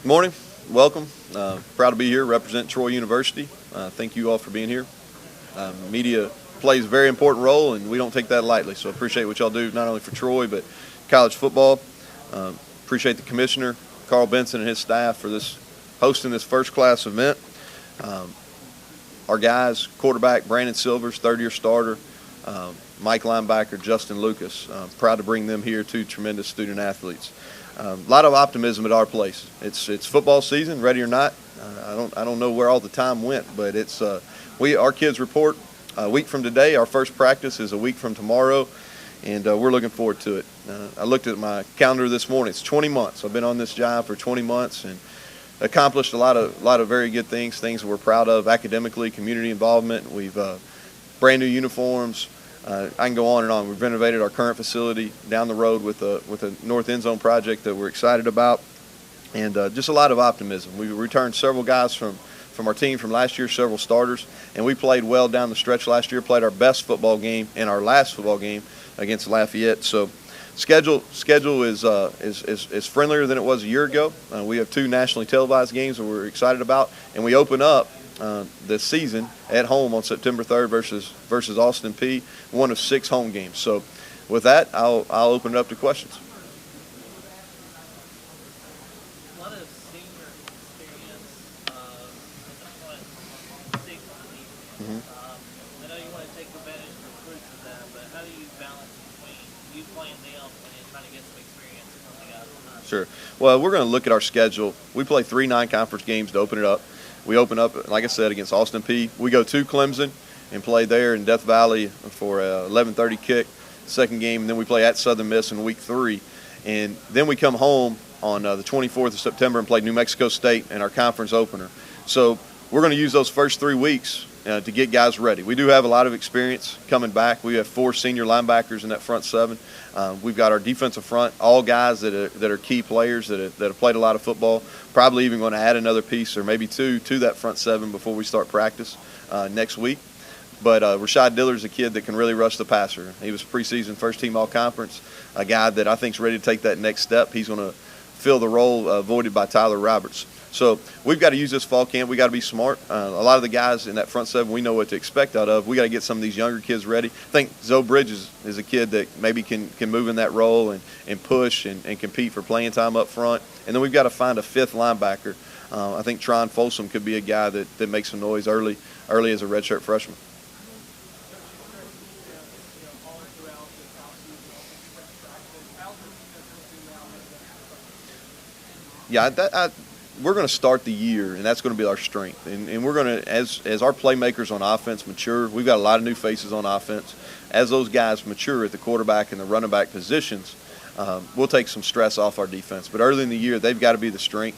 Good morning. Welcome. Proud to be here, represent Troy University. Thank you all for being here. Media plays a very important role, and we don't take that lightly. So appreciate what y'all do, not only for Troy, but college football. Appreciate the commissioner, Carl Benson, and his staff for hosting this first-class event. Our guys, quarterback Brandon Silvers, third-year starter, Mike linebacker Justin Lucas. Proud to bring them here, two tremendous student athletes. A lot of optimism at our place. It's football season, ready or not. I don't know where all the time went, but our kids report a week from today. Our first practice is a week from tomorrow, and we're looking forward to it. I looked at my calendar this morning. It's 20 months. I've been on this job for 20 months and accomplished a lot of very good things that we're proud of academically, community involvement. We've brand new uniforms. I can go on and on. We've renovated our current facility down the road with a North End Zone project that we're excited about, and just a lot of optimism. We returned several guys from our team from last year, several starters, and we played well down the stretch last year. Played our best football game in our last football game against Lafayette. So schedule is friendlier than it was a year ago. We have two nationally televised games that we're excited about, and we open up this season at home on September 3rd versus Austin Peay, one of 6 home games. So with that, I'll open it up to questions. A lot of senior experience at the front six team. I know you want to take advantage of the fruits of that, but how do you balance between you playing them and then trying to get some experience from the guys behind? Sure. Well, we're going to look at our schedule. We play 3 non-conference games to open it up. We open up, like I said, against Austin Peay. We go to Clemson and play there in Death Valley for a 11:30 kick, second game, and then we play at Southern Miss in week 3. And then we come home on the 24th of September and play New Mexico State in our conference opener. So we're going to use those first 3 weeks to get guys ready. We do have a lot of experience coming back. We have 4 senior linebackers in that front 7. We've got our defensive front, all guys that are key players that have played a lot of football. Probably even going to add another piece or maybe 2 to that front 7 before we start practice next week. But Rashad Diller's a kid that can really rush the passer. He was preseason first-team all-conference, a guy that I think is ready to take that next step. He's going to fill the role voided by Tyler Roberts. So we've got to use this fall camp. We got to be smart. A lot of the guys in that front 7, we know what to expect out of. We got to get some of these younger kids ready. I think Zoe Bridges is a kid that maybe can move in that role and push and compete for playing time up front. And then we've got to find a 5th linebacker. I think Tron Folsom could be a guy that makes some noise early as a redshirt freshman. Yeah, we're going to start the year, and that's going to be our strength. And we're going to, as our playmakers on offense mature, we've got a lot of new faces on offense. As those guys mature at the quarterback and the running back positions, we'll take some stress off our defense. But early in the year, they've got to be the strength.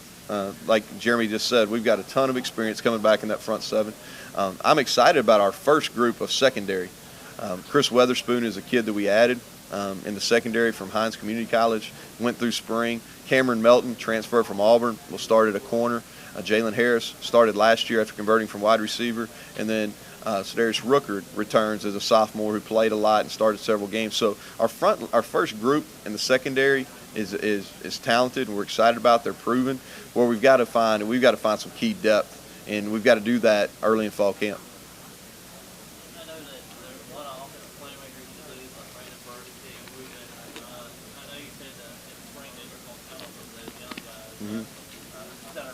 Like Jeremy just said, we've got a ton of experience coming back in that front 7. I'm excited about our first group of secondary. Chris Weatherspoon is a kid that we added in the secondary from Hines Community College, went through spring. Cameron Melton transferred from Auburn, will start at a corner. Jalen Harris started last year after converting from wide receiver. And then Sedarius Rookard returns as a sophomore who played a lot and started several games. So our first group in the secondary is talented, and we're excited about. They're proven. Where we've got to find some key depth, and we've got to do that early in fall camp. I know that there's a lot of offensive playmakers you lose, like Brandon Burke, Dave Rudin. I know you said in spring that you're going to count on some of those young guys that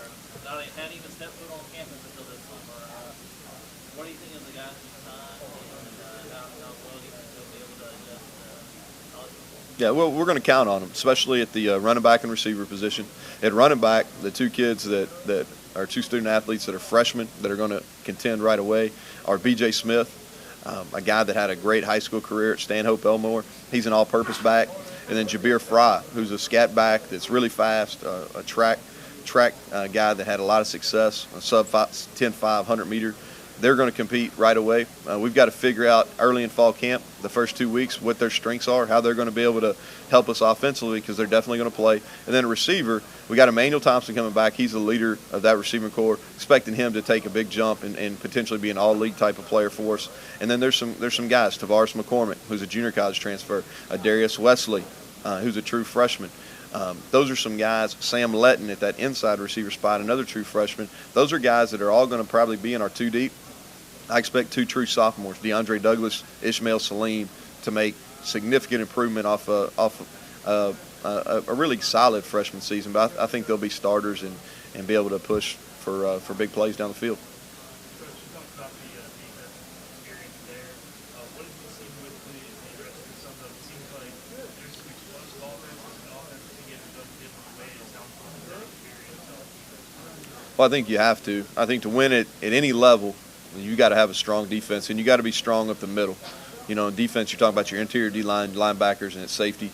hadn't even stepped foot on campus until this summer. What do you think of the guys you signed, and how well do you think they'll be able to adjust to college football? Yeah, well, we're going to count on them, especially at the running back and receiver position. At running back, the 2 kids that are 2 student athletes that are freshmen that are going to contend right away are B.J. Smith, a guy that had a great high school career at Stanhope Elmore. He's an all-purpose back. And then Jabir Fry, who's a scat back that's really fast, a track guy that had a lot of success, a sub 10.5 100-meter. They're going to compete right away. We've got to figure out early in fall camp, the first 2 weeks, what their strengths are, how they're going to be able to help us offensively, because they're definitely going to play. And then a receiver, we got Emmanuel Thompson coming back. He's the leader of that receiving corps, expecting him to take a big jump and potentially be an all-league type of player for us. And then there's some guys, Tavares McCormick, who's a junior college transfer, Darius Wesley, who's a true freshman. Those are some guys. Sam Letton at that inside receiver spot, another true freshman. Those are guys that are all going to probably be in our two deep. I expect two true sophomores, DeAndre Douglas, Ishmael Salim, to make significant improvement off a really solid freshman season. But I think they'll be starters and be able to push for big plays down the field. Coach, you talked about the defensive experience there. What have you seen with the rest of the Sun Belt? It seems like there's some explosive offenses and offenses together done different ways. How important is that experience on defense? Well, I think you have to. I think to win it at any level, you got to have a strong defense, and you got to be strong up the middle. You know, in defense, you're talking about your interior D-line, linebackers, and its safety.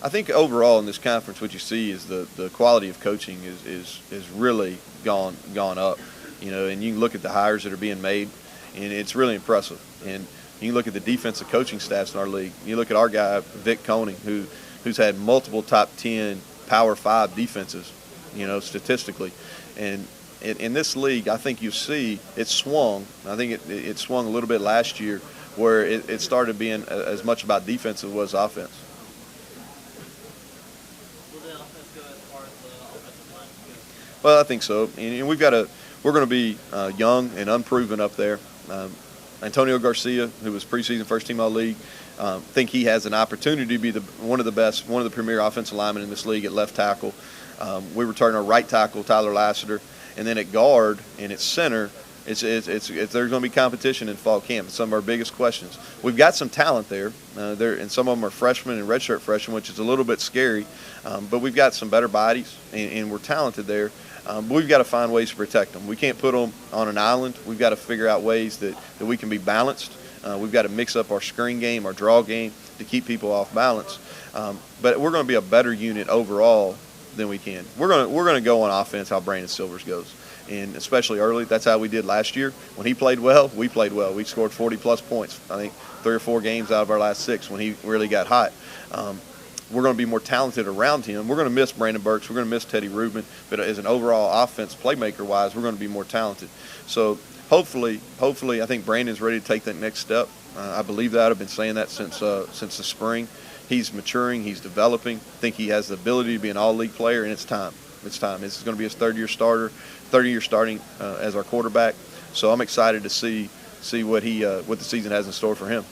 I think overall in this conference, what you see is the quality of coaching is really gone up. You know, and you can look at the hires that are being made, and it's really impressive. And you can look at the defensive coaching staffs in our league. You look at our guy Vic Koning, who's had multiple top 10 Power 5 defenses, you know, statistically, and in this league, I think you see it swung. I think it swung a little bit last year, where it started being as much about defense as it was offense. Will the offense go as far as the offensive line goes? Well, I think so, and we're going to be young and unproven up there. Antonio Garcia, who was preseason first team All-League, think he has an opportunity to be one of the premier offensive linemen in this league at left tackle. We return our right tackle, Tyler Lassiter. And then at guard and at center, there's going to be competition in fall camp. It's some of our biggest questions. We've got some talent there, and some of them are freshmen and redshirt freshmen, which is a little bit scary. But we've got some better bodies, and we're talented there. But we've got to find ways to protect them. We can't put them on an island. We've got to figure out ways that we can be balanced. We've got to mix up our screen game, our draw game, to keep people off balance. But we're going to be a better unit overall than we can. We're going to go on offense how Brandon Silvers goes, and especially early. That's how we did last year. When he played well, we played well. We scored 40-plus points. I think 3 or 4 games out of our last 6 when he really got hot. We're going to be more talented around him. We're going to miss Brandon Burks. We're going to miss Teddy Rubin. But as an overall offense playmaker-wise, we're going to be more talented. So hopefully, I think Brandon's ready to take that next step. I believe that. I've been saying that since the spring. He's maturing. He's developing. I think he has the ability to be an all-league player, and it's time. It's time. This is going to be his third year starting as our quarterback. So I'm excited to see what the season has in store for him.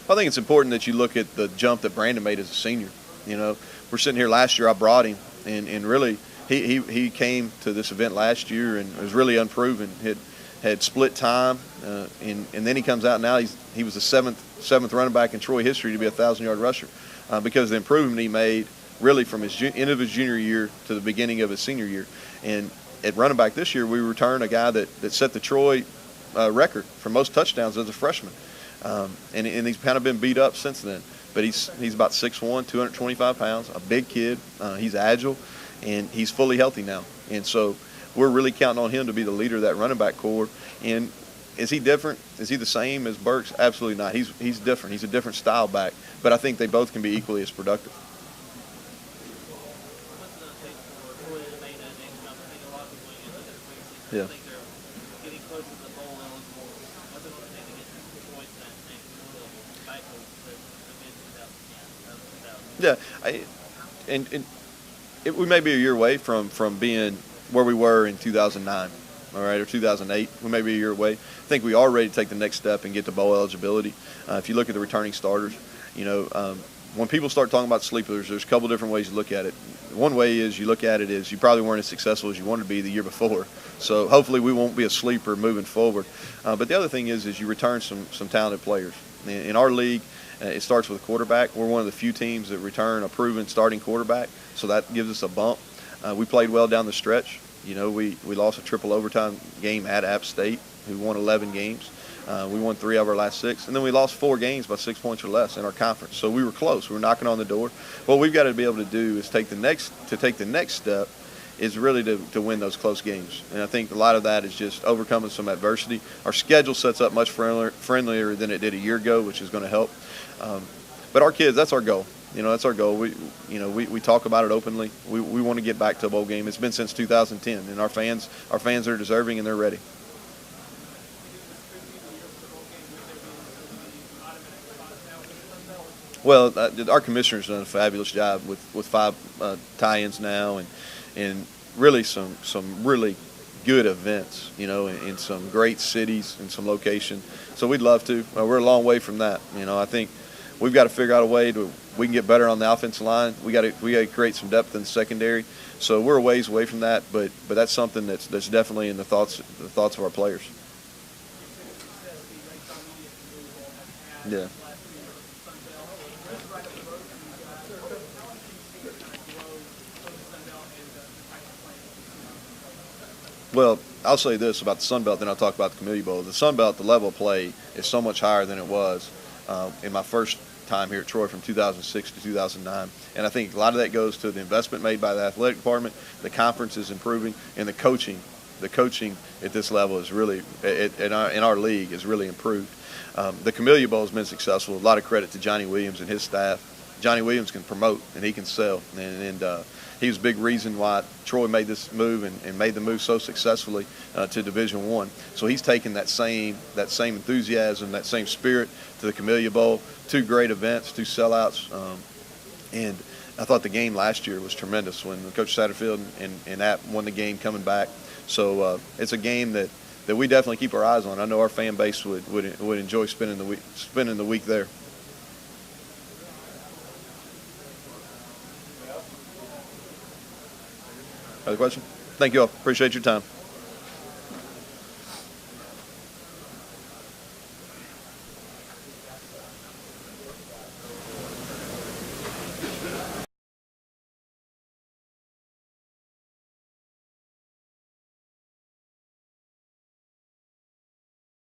I think it's important that you look at the jump that Brandon made as a senior. You know, we're sitting here last year. I brought him, and really he came to this event last year and was really unproven. Had split time, and then he comes out now. He was the seventh running back in Troy history to be a 1,000-yard rusher because of the improvement he made really from his end of his junior year to the beginning of his senior year. And at running back this year, we return a guy that set the Troy record for most touchdowns as a freshman, and he's kind of been beat up since then. But he's about 6'1", 225 pounds, a big kid. He's agile, and he's fully healthy now. And so we're really counting on him to be the leader of that running back core. And is he different? Is he the same as Burks? Absolutely not. He's different. He's a different style back. But I think they both can be equally as productive. What's the case for Troy to make that next jump? I think a lot of people look at the preseason. Yeah. I think they're getting close to the bowl eligible. What's it going to take to get Troy to that next cycle to mid-2010? Yeah, we may be a year away from being where we were in 2009, all right, or 2008. We may be a year away. I think we are ready to take the next step and get to bowl eligibility. If you look at the returning starters, you know, when people start talking about sleepers, there's a couple different ways to look at it. One way is you look at it as you probably weren't as successful as you wanted to be the year before. So hopefully we won't be a sleeper moving forward. But the other thing is you return some talented players. In our league, it starts with a quarterback. We're one of the few teams that return a proven starting quarterback, so that gives us a bump. We played well down the stretch. You know, we lost a triple overtime game at App State, who won 11 games. We won 3 of our last 6, and then we lost 4 games by 6 points or less in our conference. So we were close. We were knocking on the door. What we've got to be able to do is take the next step is really to win those close games. And I think a lot of that is just overcoming some adversity. Our schedule sets up much friendlier than it did a year ago, which is going to help. But our kids, that's our goal. You know, that's our goal. We talk about it openly. We want to get back to a bowl game. It's been since 2010, and our fans are deserving and they're ready. Well, our commissioner's done a fabulous job with 5 tie-ins now, and really some really good events, in some great cities and some location. So we'd love to. We're a long way from that. I think we've got to figure out a way we can get better on the offensive line. We got to create some depth in the secondary. So we're a ways away from that, but that's something that's definitely in the thoughts of our players. Yeah. Well, I'll say this about the Sun Belt, then I'll talk about the Camellia Bowl. The Sun Belt, the level of play is so much higher than it was in my first time here at Troy from 2006 to 2009. And I think a lot of that goes to the investment made by the athletic department, the conference is improving, and the coaching. The coaching at this level is really, in our league, is really improved. The Camellia Bowl has been successful. A lot of credit to Johnny Williams and his staff. Johnny Williams can promote and he can sell, and he was a big reason why Troy made this move and made the move so successfully to Division I. So he's taken that same enthusiasm, that same spirit to the Camellia Bowl. 2 great events, 2 sellouts, and I thought the game last year was tremendous when Coach Satterfield and App won the game coming back. So it's a game that we definitely keep our eyes on. I know our fan base would enjoy spending the week there. Other question? Thank you all. Appreciate your time.